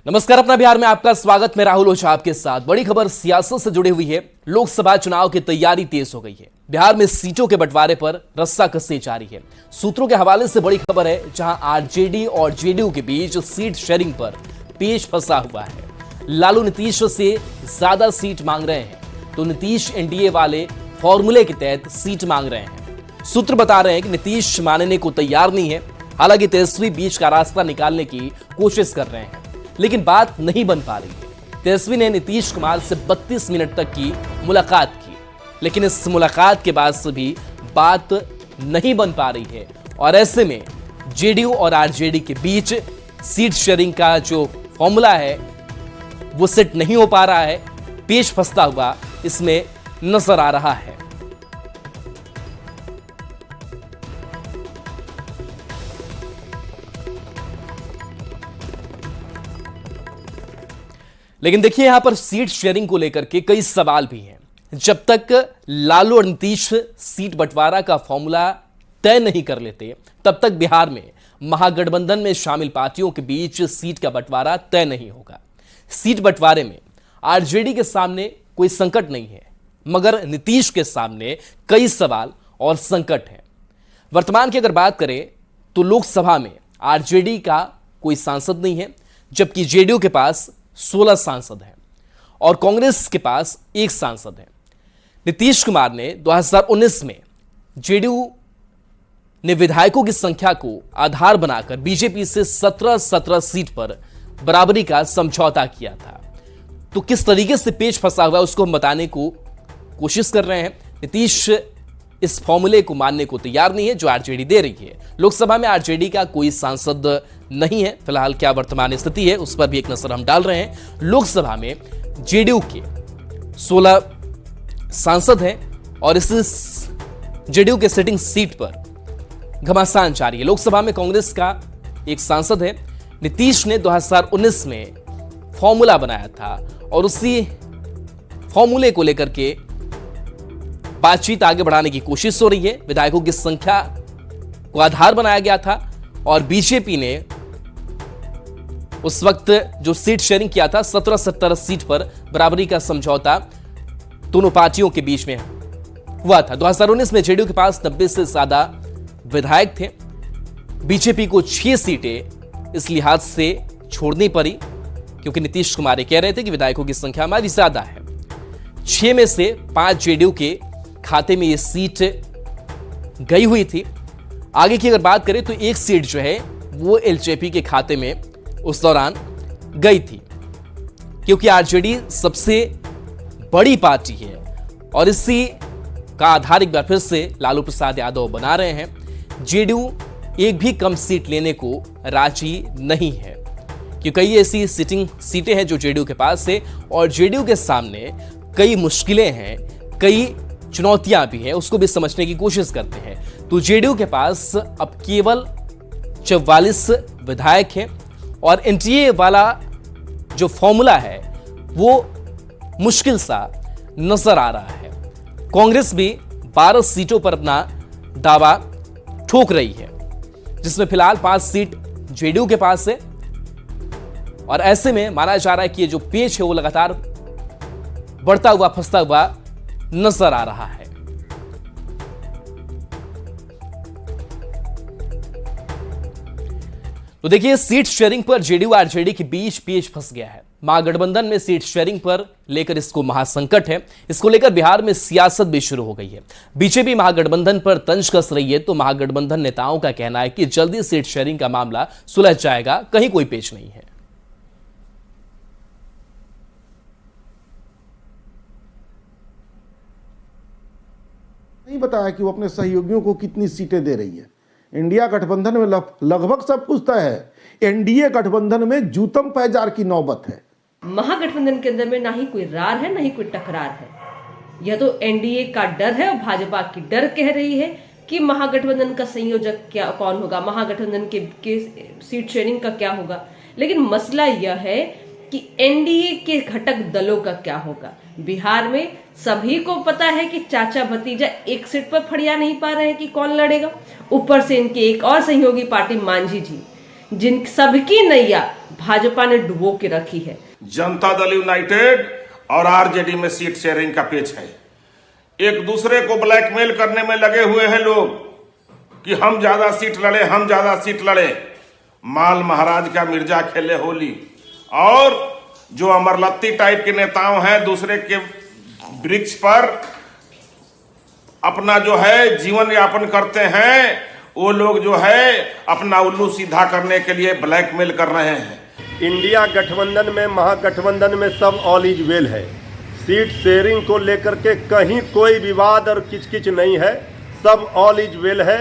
नमस्कार, अपना बिहार में आपका स्वागत। मैं राहुल ओझा आपके साथ। बड़ी खबर सियासत से जुड़ी हुई है। लोकसभा चुनाव की तैयारी तेज हो गई है। बिहार में सीटों के बंटवारे पर रस्साकसी जारी है। सूत्रों के हवाले से बड़ी खबर है, जहां आरजेडी और जेडीयू के बीच सीट शेयरिंग पर पेच फंसा हुआ है। लालू नीतीश से ज्यादा सीट मांग रहे हैं, तो नीतीश एनडीए वाले फॉर्मूले के तहत सीट मांग रहे हैं। सूत्र बता रहे हैं कि नीतीश मानने को तैयार नहीं है। हालांकि तेजस्वी बीच का रास्ता निकालने की कोशिश कर रहे हैं, लेकिन बात नहीं बन पा रही है। तेजस्वी ने नीतीश कुमार से 32 मिनट तक की मुलाकात की, लेकिन इस मुलाकात के बाद से भी बात नहीं बन पा रही है। और ऐसे में जेडीयू और आरजेडी के बीच सीट शेयरिंग का जो फॉर्मूला है वो सेट नहीं हो पा रहा है। पेच फंसता हुआ इसमें नजर आ रहा है। लेकिन देखिए, यहां पर सीट शेयरिंग को लेकर के कई सवाल भी हैं। जब तक लालू और नीतीश सीट बंटवारा का फॉर्मूला तय नहीं कर लेते, तब तक बिहार में महागठबंधन में शामिल पार्टियों के बीच सीट का बंटवारा तय नहीं होगा। सीट बंटवारे में आरजेडी के सामने कोई संकट नहीं है, मगर नीतीश के सामने कई सवाल और संकट हैं। वर्तमान की अगर बात करें तो लोकसभा में आरजेडी का कोई सांसद नहीं है, जबकि जेडीयू के पास 16 सांसद हैं और कांग्रेस के पास 1 सांसद है। नीतीश कुमार ने 2019 में जेडीयू ने विधायकों की संख्या को आधार बनाकर बीजेपी से 17 सीट पर बराबरी का समझौता किया था। तो किस तरीके से पेच फंसा हुआ है उसको हम बताने को कोशिश कर रहे हैं। नीतीश इस फॉर्मूले को मानने को तैयार नहीं है जो आरजेडी दे रही है। लोकसभा में आरजेडी का कोई सांसद नहीं है। फिलहाल क्या वर्तमान स्थिति है उस पर भी एक नजर हम डाल रहे हैं। लोकसभा में जेडीयू के 16 सांसद हैं और इस जेडीयू के सिटिंग सीट पर घमासान जारी है। लोकसभा में कांग्रेस का 1 सांसद है। नीतीश ने 2019 में फॉर्मूला बनाया था और उसी फॉर्मूले को लेकर के बातचीत आगे बढ़ाने की कोशिश हो रही है। विधायकों की संख्या को आधार बनाया गया था और बीजेपी ने उस वक्त जो सीट शेयरिंग किया था 17 सीट पर बराबरी का समझौता दोनों पार्टियों के बीच में हुआ था। 2019 में जेडीयू के पास 90 से ज्यादा विधायक थे। बीजेपी को 6 सीटें इस लिहाज से छोड़नी पड़ी क्योंकि नीतीश कुमार कह रहे थे कि विधायकों की संख्या हमारी ज्यादा है। 6 में से 5 जेडीयू के खाते में ये सीट गई हुई थी। आगे की अगर बात करें तो 1 सीट जो है वो एलजेपी के खाते में उस दौरान गई थी, क्योंकि आरजेडी सबसे बड़ी पार्टी है और इसी का आधार एक बार फिर से लालू प्रसाद यादव बना रहे हैं। जेडीयू एक भी कम सीट लेने को राजी नहीं है, क्योंकि कई ऐसी सीटें हैं जो जेडीयू के पास है और जेडीयू के सामने कई मुश्किलें हैं, कई चुनौतियां भी हैं, उसको भी समझने की कोशिश करते हैं। तो जेडीयू के पास अब केवल 44 विधायक हैं और एनडीए वाला जो फॉर्मूला है वो मुश्किल सा नजर आ रहा है। कांग्रेस भी 12 सीटों पर अपना दावा ठोक रही है, जिसमें फिलहाल 5 सीट जेडीयू के पास है और ऐसे में माना जा रहा है कि ये जो पेच है वो लगातार बढ़ता हुआ फंसता हुआ नजर आ रहा है। तो देखिए, सीट शेयरिंग पर जेडीयू आरजेडी के बीच पेच फंस गया है। महागठबंधन में सीट शेयरिंग पर लेकर इसको महासंकट है। इसको लेकर बिहार में सियासत भी शुरू हो गई है। बीजेपी महागठबंधन पर तंज कस रही है, तो महागठबंधन नेताओं का कहना है कि जल्दी सीट शेयरिंग का मामला सुलझ जाएगा, कहीं कोई पेच नहीं है। नहीं बताया कि वो अपने सहयोगियों को कितनी सीटें दे रही है। इंडिया गठबंधन में लगभग सब कुछ तय है। एनडीए गठबंधन में जूतम पैजार की नौबत है। महागठबंधन के अंदर में ना ही कोई रार है ना ही कोई टकरार है। यह तो एनडीए का डर है और भाजपा की डर कह रही है कि महागठबंधन का संयोजक क्या कौन होगा, महागठबंधन के सीट शेयरिंग का क्या होगा। लेकिन मसला यह है कि एनडीए के घटक दलों का क्या होगा। बिहार में सभी को पता है कि चाचा भतीजा एक सीट पर फड़िया नहीं पा रहे हैं कि कौन लड़ेगा। ऊपर से इनके एक और सहयोगी पार्टी मांझी जी, जिन सबकी नैया भाजपा ने डुबो के रखी है। जनता दल यूनाइटेड और आरजेडी में सीट शेयरिंग का पेच है। एक दूसरे को ब्लैकमेल करने में लगे हुए हैं लोग कि हम ज्यादा सीट लड़े, हम ज्यादा सीट लड़े। माल महाराज का मिर्जा खेले होली। और जो अमरलत्ती टाइप के नेताओं हैं, दूसरे के वृक्ष पर अपना जो है जीवन यापन करते हैं, वो लोग जो है अपना उल्लू सीधा करने के लिए ब्लैकमेल कर रहे हैं। इंडिया गठबंधन में, महागठबंधन में सब ऑल इज वेल है। सीट शेयरिंग को लेकर के कहीं कोई विवाद और किचकिच नहीं है, सब ऑल इज वेल है।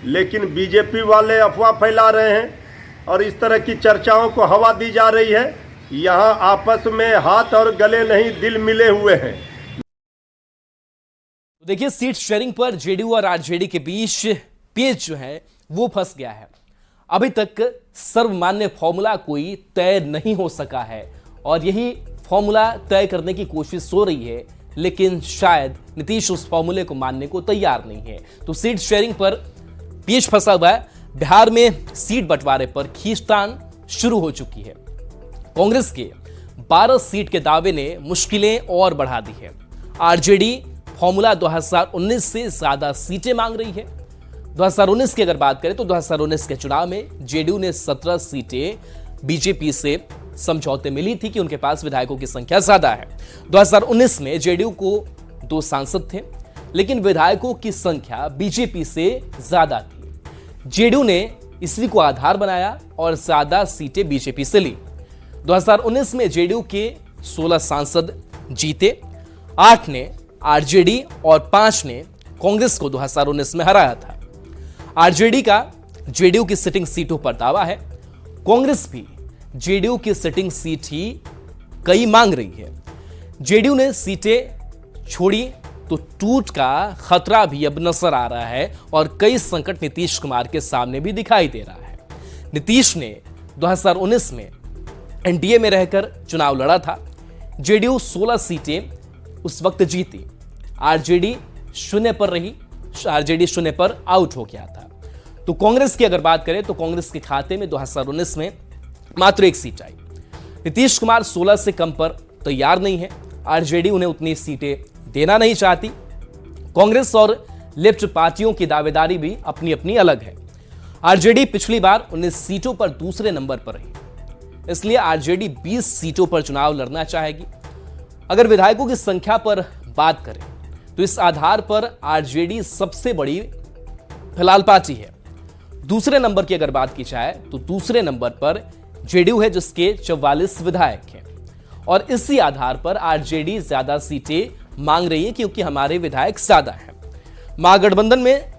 लेकिन बीजेपी वाले अफवाह फैला रहे हैं और इस तरह की चर्चाओं को हवा दी जा रही है। यहाँ आपस में हाथ और गले नहीं, दिल मिले हुए हैं। देखिए, सीट शेयरिंग पर जेडीयू और आरजेडी के बीच पेच जो है वो फंस गया है। अभी तक सर्वमान्य फॉर्मूला कोई तय नहीं हो सका है और यही फॉर्मूला तय करने की कोशिश हो रही है, लेकिन शायद नीतीश उस फॉर्मूले को मानने को तैयार नहीं है। तो सीट शेयरिंग पर पेच फंसा हुआ है। बिहार में सीट बंटवारे पर खींचतान शुरू हो चुकी है। कांग्रेस के 12 सीट के दावे ने मुश्किलें और बढ़ा दी है। आरजेडी फॉर्मूला 2019 से ज्यादा सीटें मांग रही है। 2019 की अगर बात करें तो 2019 के चुनाव में जेडीयू ने 17 सीटें बीजेपी से समझौते मिली थी कि उनके पास विधायकों की संख्या ज्यादा है। 2019 में जेडीयू को 2 सांसद थे, लेकिन विधायकों की संख्या बीजेपी से ज्यादा थी। जेडीयू ने इसी को आधार बनाया और ज्यादा सीटें बीजेपी से ली। 2019 में जेडीयू के 16 सांसद जीते, 8 ने आरजेडी और 5 ने कांग्रेस को 2019 में हराया था। आरजेडी का जेडीयू की सिटिंग सीटों पर दावा है। कांग्रेस भी जेडीयू की सिटिंग सीट ही कई मांग रही है। जेडीयू ने सीटें छोड़ी तो टूट का खतरा भी अब नजर आ रहा है और कई संकट नीतीश कुमार के सामने भी दिखाई दे रहा है। नीतीश ने 2019 में एनडीए में रहकर चुनाव लड़ा था। जेडीयू 16 सीटें उस वक्त जीती। आरजेडी 0 पर रही, आरजेडी 0 पर आउट हो गया था। तो कांग्रेस की अगर बात करें तो कांग्रेस के खाते में 2019 में मात्र 1 सीट आई। नीतीश कुमार 16 से कम पर तैयार नहीं है। आरजेडी उन्हें उतनी सीटें देना नहीं चाहती। कांग्रेस और लेफ्ट पार्टियों की दावेदारी भी अपनी अपनी अलग है। आरजेडी पिछली बार 19 सीटों पर दूसरे नंबर पर रही, इसलिए आरजेडी 20 सीटों पर चुनाव लड़ना चाहेगी। अगर विधायकों की संख्या पर बात करें तो इस आधार पर आरजेडी सबसे बड़ी फिलहाल पार्टी है। दूसरे नंबर की अगर बात की जाए तो दूसरे नंबर पर जेडीयू है, जिसके 44 विधायक हैं और इसी आधार पर आरजेडी ज्यादा सीटें मांग रही है क्योंकि हमारे विधायक ज्यादा हैं। महागठबंधन में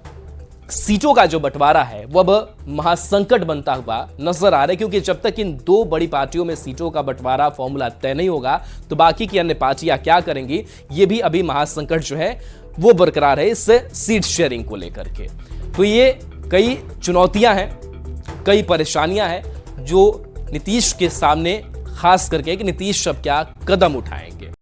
सीटों का जो बंटवारा है वो अब महासंकट बनता हुआ नजर आ रहा है, क्योंकि जब तक इन 2 बड़ी पार्टियों में सीटों का बंटवारा फॉर्मूला तय नहीं होगा तो बाकी की अन्य पार्टियां क्या करेंगी, ये भी अभी महासंकट जो है वो बरकरार है इस सीट शेयरिंग को लेकर के। तो ये कई चुनौतियां हैं, कई परेशानियां हैं जो नीतीश के सामने, खास करके कि नीतीश अब क्या कदम उठाएंगे।